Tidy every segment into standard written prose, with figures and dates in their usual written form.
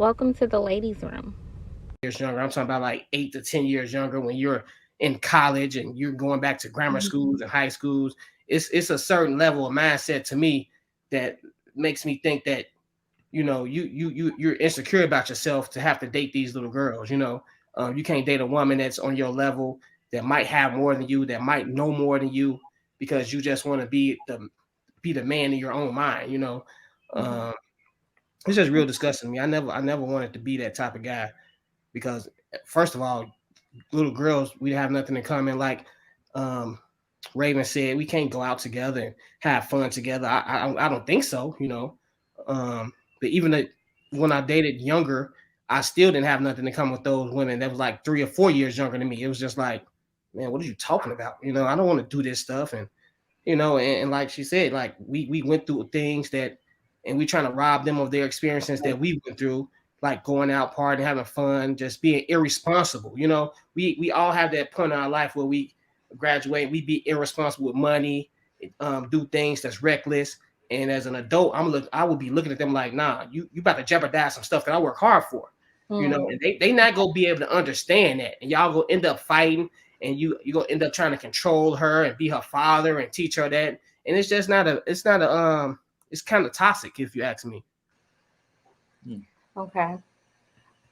Welcome to the ladies' room. Years younger. I'm talking about like 8 to 10 years younger when you're in college and you're going back to grammar Mhm. schools and high schools. It's a certain level of mindset to me that makes me think that you're insecure about yourself to have to date these little girls. You can't date a woman that's on your level that might have more than you, that might know more than you, because you just want to be the man in your own mind. Mhm. Um, it's just real disgusting to me. I never wanted to be that type of guy because first of all, little girls, we have nothing in common. Like um, Raven said, we can't go out together and have fun together. I don't think so. But even when I dated younger, I still didn't have nothing in common with those women that was like 3 or 4 years younger than me. It was just like, man, what are you talking about? I don't want to do this stuff. And like she said, like we went through things that, and we trying to rob them of their experiences that we went through, like going out partying, having fun, just being irresponsible. We all have that point in our life where we graduate, we be irresponsible with money, do things that's reckless. And as an adult, I would be looking at them like, nah, you about to jeopardize some stuff that I work hard for. Mhm. And they not gonna be able to understand that, and y'all gonna end up fighting, and you gonna end up trying to control her and be her father and teach her that. And it's just not a it's kind of toxic if you ask me. Hmm. Okay.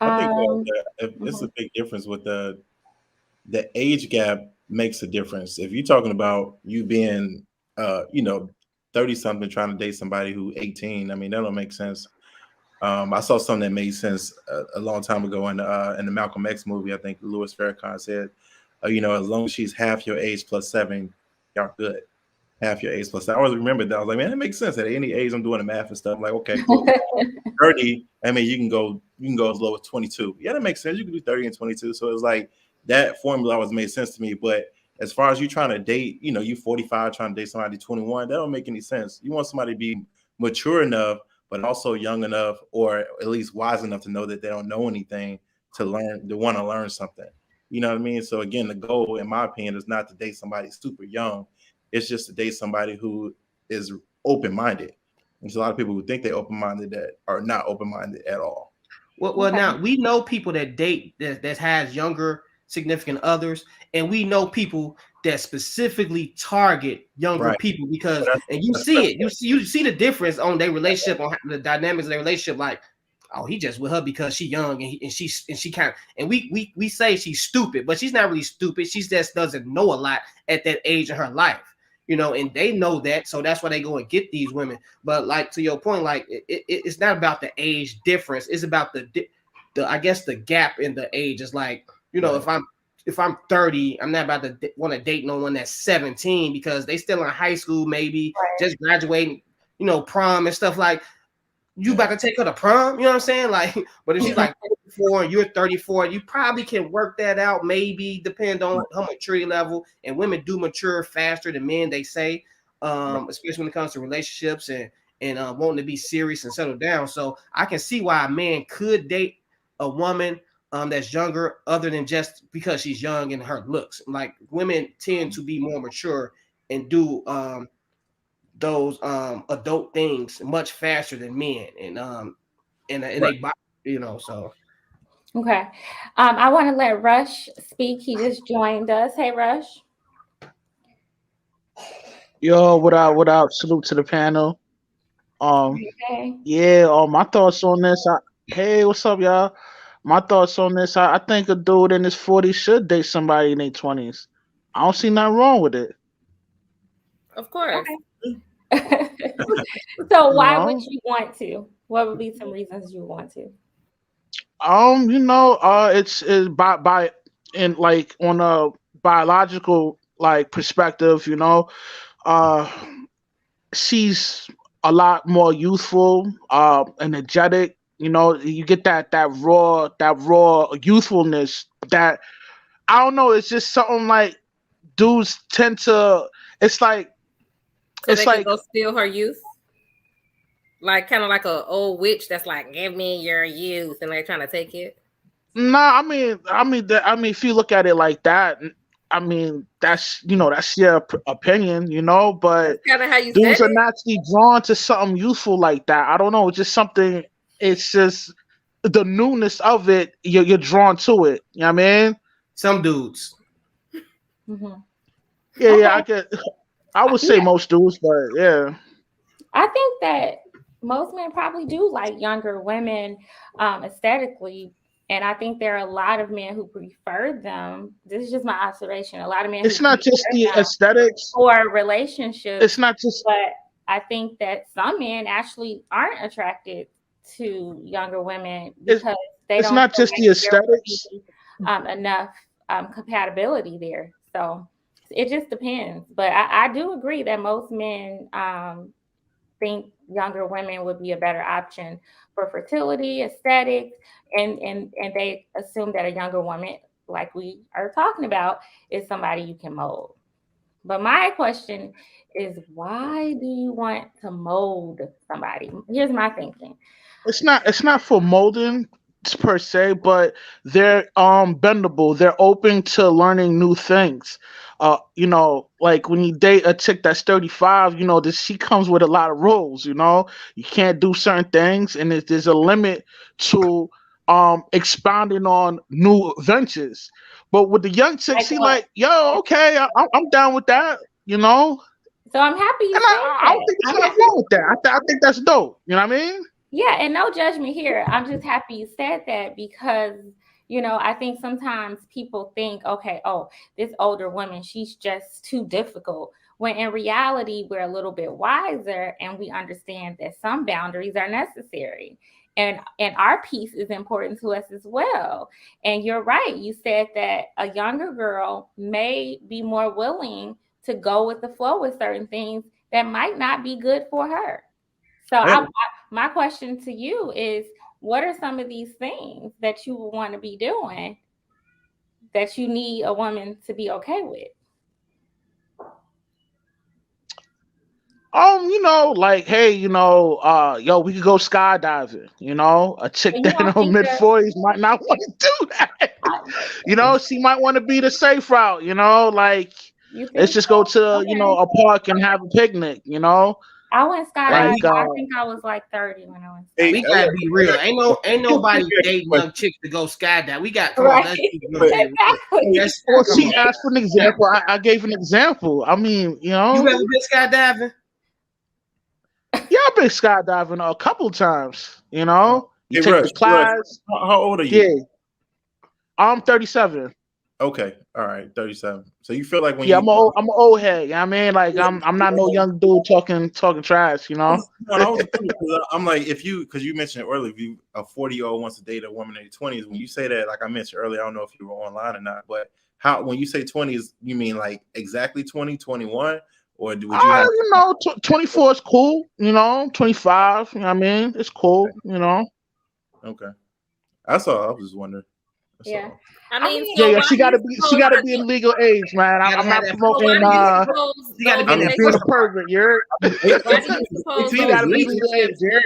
I think Um. it's a Mhm. big difference with the age gap makes a difference. If you're talking about you being, 30 something trying to date somebody who 18, I mean, that don't make sense. I saw something that made sense a long time ago in the Malcolm X movie. I think Louis Farrakhan said, as long as she's half your age plus 7, y'all good. Half your age plus 7. I always remember that. I was like, man, that makes sense. At any age, I'm doing the math and stuff. I'm like, okay, cool. 30, I mean, you can go as low as 22. Yeah, that makes sense. You can do 30 and 22. So it's like that formula always made sense to me. But as far as you trying to date, you 45 trying to date somebody 21, that don't make any sense. You want somebody to be mature enough, but also young enough, or at least wise enough to know that they don't know anything to want to learn something. You know what I mean? So again, the goal, in my opinion, is not to date somebody super young. It's just to date somebody who is open minded. There's a lot of people who think they're open minded that are not open minded at all. Well, Okay. now we know people that date that has younger significant others, and we know people that specifically target younger Right. people So because, that's and you that's see it, you see the difference on their relationship, on the dynamics of their relationship. Like, oh, he just with her because she young, and she kind of, and we say she's stupid, but she's not really stupid. She just doesn't know a lot at that age in her life. And they know that, so that's why they go and get these women. But like to your point, like it's not about the age difference. It's about the I guess the gap in the age. Is like, right. if I'm 30, I'm not about to want to date no one that's 17 because they still in high school, maybe just graduating, prom and stuff. Like, you Yeah. about to take her to prom, you know what I'm saying? Like, but if she's Right. like 34 and you're 34, you probably can work that out, maybe depend on her maturity level. And women do mature faster than men, they say, Right. especially when it comes to relationships and wanting to be serious and settle down. So I can see why a man could date a woman that's younger, other than just because she's young and her looks. Like, women tend to be more mature and do those adult things much faster than men, and Right. so Okay. I want to let Rush speak. He just joined us. Hey, Rush. Yo, what up? What up? Salute to the panel. Um, Hey. yeah. My thoughts on this. Hey, what's up, y'all? My thoughts on this. I think a dude in his 40s should date somebody in their 20s. I don't see nothing wrong with it. Of course. Okay. So You why would know. you want to? What would be some reasons you want to? It's by in like on a biological like perspective. Uh, she's a lot more youthful, energetic. You get that raw youthfulness that I don't know. It's just something like dudes tend to. It's like So it's they could like go steal her youth? Like kind of like a old witch that's like, give me your youth, and they're trying to take it. nah. If you look at it like that, I mean that's your opinion, That's but kind of how you said dudes are it. naturally drawn to something youthful like that. I don't know. It's just something. It's just the newness of it, you're drawn to it. You know what I mean? Some dudes. Mhm. Yeah, Okay. I would say Yeah. most dudes, but yeah. I think that most men probably do like younger women aesthetically. And I think there are a lot of men who prefer them. This is just my observation. A lot of men who It's not just prefer the them aesthetics. for relationships. It's not just But I think that some men actually aren't attracted to younger women because they it's don't not feel just like the there would aesthetics. be enough compatibility there. So it just depends. But I do agree that most men think younger women would be a better option for fertility, aesthetics, and they assume that a younger woman, like we are talking about, is somebody you can mold. But my question is, why do you want to mold somebody? Here's my thinking. It's not for molding per se, but they're bendable. They're open to learning new things. Like when you date a chick that's 35, she comes with a lot of rules. You can't do certain things, and there's a limit to expounding on new ventures. But with the young chick, Like she what? like, yo, okay, I'm down with that. So I'm happy you And said I don't that. think there's I'm nothing happy. wrong with that. I think that's dope. You know what I mean? Yeah, and no judgment here. I'm just happy you said that because, I think sometimes people think, okay, oh, this older woman, she's just too difficult. When in reality, we're a little bit wiser and we understand that some boundaries are necessary. And our peace is important to us as well. And you're right. You said that a younger girl may be more willing to go with the flow with certain things that might not be good for her. So Yeah. my question to you is, what are some of these things that you would want to be doing that you need a woman to be okay with? Like, hey, yo, we could go skydiving. A chick So you that in don't her think mid that 40s might not want to do that. She might want to be the safe route. Like, you let's think just go to so? Okay. a park and have a picnic. I went Hey, skydiving. Like, I think I was like 30 when I went Hey, we skydiving. gotta be real. Ain't nobody dating young chicks to go skydiving. We got come on, Right. let's be real. Exactly. Let's well, come she on. asked for an example. I gave an example. I mean, You ever been skydiving? yeah, I've been skydiving a couple times. You Hey, take the Rush, class. how old are you? Yeah, I'm 37. Okay, all right, 37. So you feel like when Yeah, you I'm an old head. You know what I mean? Like I'm not no young dude talking trash. No, I was I'm like, because you mentioned it earlier, if you a 40-year-old wants to date a woman in her 20s, when you say that, like I mentioned earlier, I don't know if you were online or not, but when you say 20s, you mean like exactly 20, 21, or would you have 24 is cool. 25. You know what I mean? It's cool. okay. That's all I was just wondering. That's Yeah. all. I mean, mean, so Yeah, why she do you gotta be suppose in legal age, man. You gotta I'm have not that- so promoting why do you suppose You gotta be in those the being a first part. pervert. You're why do you suppose 18 you those gotta be legal age. relationships You're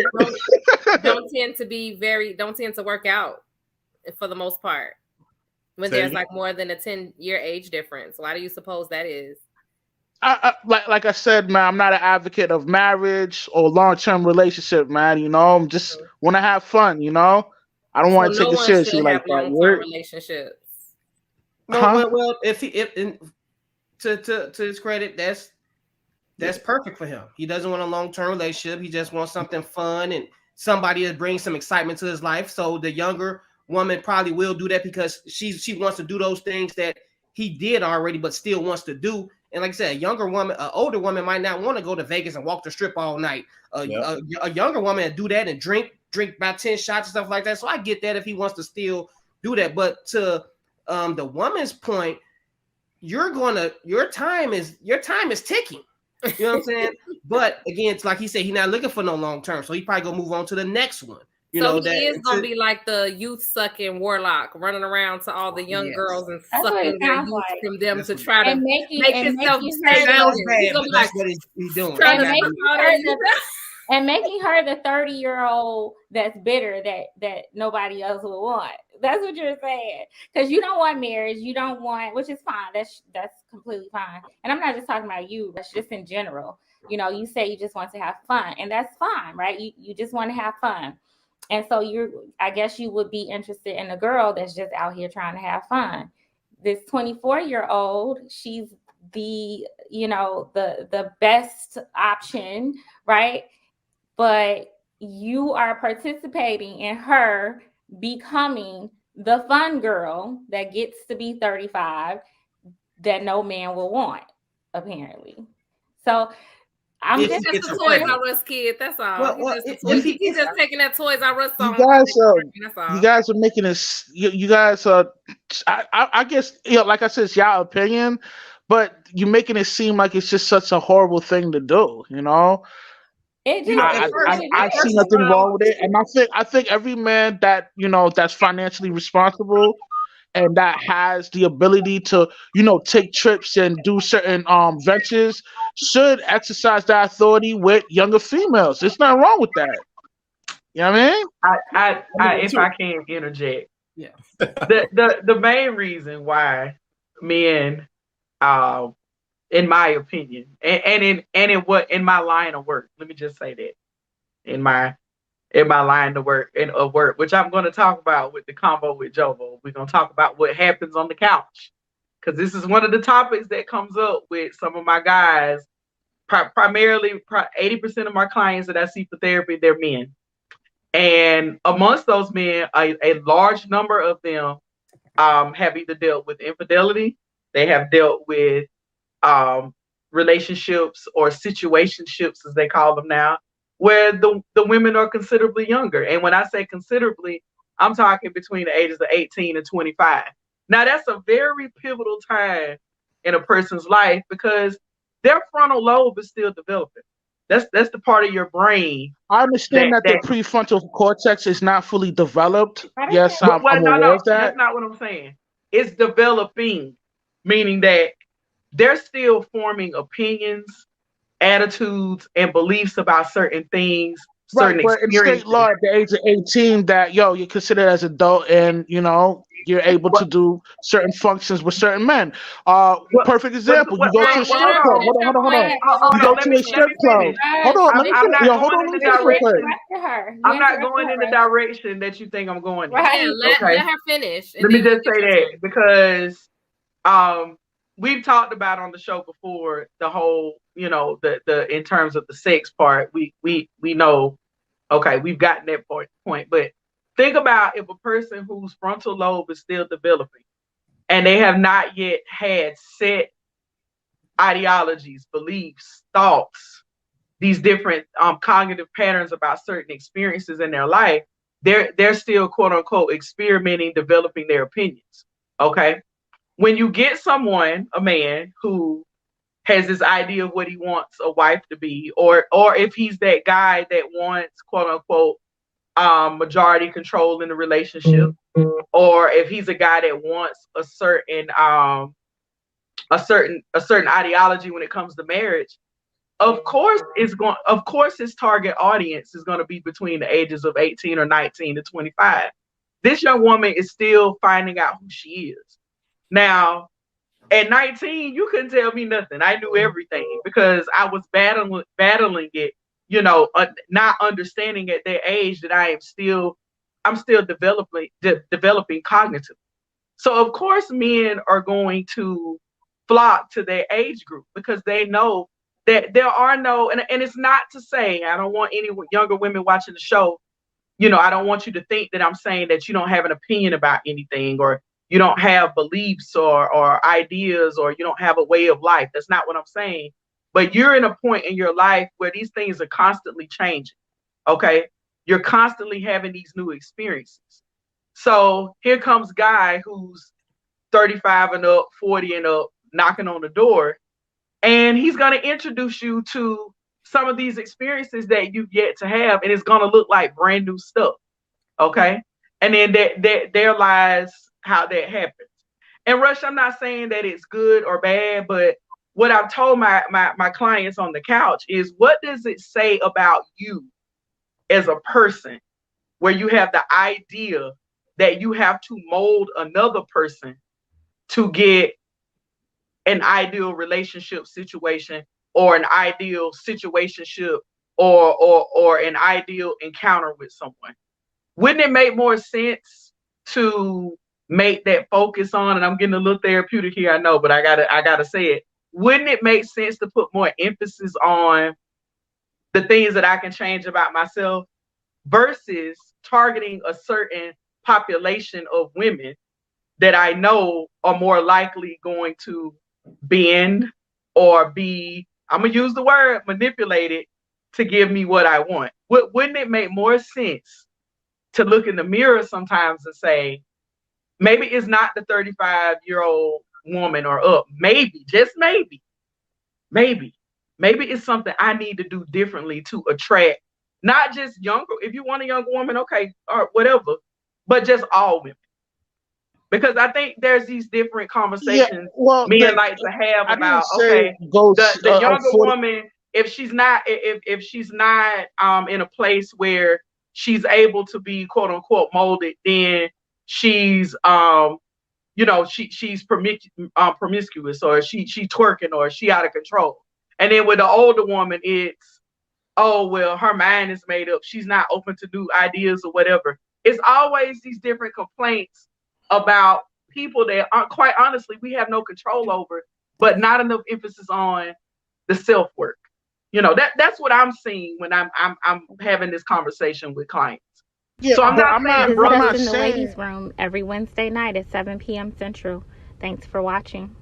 don't tend to work out for the most part when Say there's again? like more than a 10-year age difference? Why do you suppose that is? like I said, man, I'm not an advocate of marriage or long-term relationship, man. I'm just want to have fun. I don't So want to no take it one seriously should like have that. long-term relationships. Well, to his credit, that's perfect for him. He doesn't want a long-term relationship. He just wants something fun and somebody that brings some excitement to his life. So the younger woman probably will do that because she wants to do those things that he did already, but still wants to do. And like I said, an older woman might not want to go to Vegas and walk the strip all night. A younger woman would do that and drink about 10 shots and stuff like that. So I get that if he wants to still do that. But to the woman's point, your time is ticking. You know what I'm saying? But again, it's like he said, he's not looking for no long term, so he probably gonna move on to the next one. He is gonna be like the youth sucking warlock, running around to all the young girls and That's what sucking it their sounds youth like. from them That's to what- try to And make making himself her stand Sounds out. bad, He's gonna but be that's like, what he's doing. trying to and making her the 30-year-old that's bitter that nobody else would want. That's what you're saying. Because you don't want marriage, you don't want, which is fine. That's completely fine. And I'm not just talking about you, that's just in general. You say you just want to have fun, and that's fine, right? You just want to have fun. And so I guess you would be interested in a girl that's just out here trying to have fun. This 24-year-old, she's the, the best option, right? But you are participating in her becoming the fun girl that gets to be 35 that no man will want, apparently. So I'm just That's the Toys R Us kid. That's all. He's just taking that Toys R Us song. You guys are making this. You guys are. I guess, like I said, it's y'all opinion, but you're making it seem like it's just such a horrible thing to do. It just, I see nothing wrong with it, and I think every man that that's financially responsible and that has the ability to take trips and do certain ventures should exercise that authority with younger females. There's nothing wrong with that. You know what I mean? I if I can interject, Yeah. The main reason why men, in my opinion, and in my line of work, let me just say that in my line of work, which I'm going to talk about with the convo with Jovo. We're going to talk about what happens on the couch, because this is one of the topics that comes up with some of my guys. Primarily, 80% of my clients that I see for therapy, they're men. And amongst those men, a large number of them have either dealt with infidelity, they have dealt with relationships or situationships, as they call them now, where the women are considerably younger. And when I say considerably, I'm talking between the ages of 18 and 25. Now, that's a very pivotal time in a person's life because their frontal lobe is still developing. That's the part of your brain. I understand that the prefrontal cortex is not fully developed. Yes, I'm aware of that. That's not what I'm saying. It's developing, meaning that they're still forming opinions, attitudes, and beliefs about certain things, certain experiences. But in state law, at the age of 18, that you're considered as adult, and you're able to do certain functions with certain men. Perfect example. You go to a strip club. Hold on. You go to a strip club. Hold on. I'm not going in the direction that you think I'm going in. Right. Let her finish. Let me just say that because we've talked about on the show before the whole, the in terms of the sex part. We know, okay, we've gotten that point, but think about if a person whose frontal lobe is still developing and they have not yet had set ideologies, beliefs, thoughts, these different cognitive patterns about certain experiences in their life, they're still, quote unquote, experimenting, developing their opinions. Okay. When you get someone, a man who has this idea of what he wants a wife to be, or if he's that guy that wants, quote unquote, majority control in the relationship, or if he's a guy that wants a certain ideology when it comes to marriage, of course his target audience is going to be between the ages of 18 or 19 to 25. This young woman is still finding out who she is. Now, at 19, you couldn't tell me nothing. I knew everything because I was battling it, not understanding at that age that I'm still developing cognitively. So of course men are going to flock to their age group because they know that there are no, and it's not to say, I don't want any younger women watching the show, I don't want you to think that I'm saying that you don't have an opinion about anything, or you don't have beliefs or ideas, or you don't have a way of life. That's not what I'm saying. But you're in a point in your life where these things are constantly changing. Okay. You're constantly having these new experiences. So here comes guy who's 35 and up, 40 and up, knocking on the door. And he's going to introduce you to some of these experiences that you've yet to have. And it's going to look like brand new stuff. Okay. And then there lies how that happens. And Rush, I'm not saying that it's good or bad, but what I've told my clients on the couch is, what does it say about you as a person where you have the idea that you have to mold another person to get an ideal relationship situation, or an ideal situationship, or an ideal encounter with someone? wouldn't it make more sense to make that focus on, and I'm getting a little therapeutic here, I know, but I gotta say it. Wouldn't it make sense to put more emphasis on the things that I can change about myself versus targeting a certain population of women that I know are more likely going to bend or be, I'm gonna use the word manipulated to give me what I want? Wouldn't it make more sense to look in the mirror sometimes and say, maybe it's not the 35-year-old woman or up. Maybe, just maybe it's something I need to do differently to attract not just younger. If you want a young woman, okay, or whatever, but just all women. Because I think there's these different conversations men like to have about, okay, the younger woman, if she's not in a place where she's able to be quote unquote molded, then she's she's promiscuous, or she twerking, or she out of control. And then with the older woman, it's, oh well, her mind is made up, she's not open to new ideas or whatever. It's always these different complaints about people that quite honestly we have no control over, but not enough emphasis on the self-work. That's what I'm seeing when I'm having this conversation with clients. Yeah, so I'm not Visit saying us in the ladies' room every Wednesday night at 7 p.m. Central. Thanks for watching.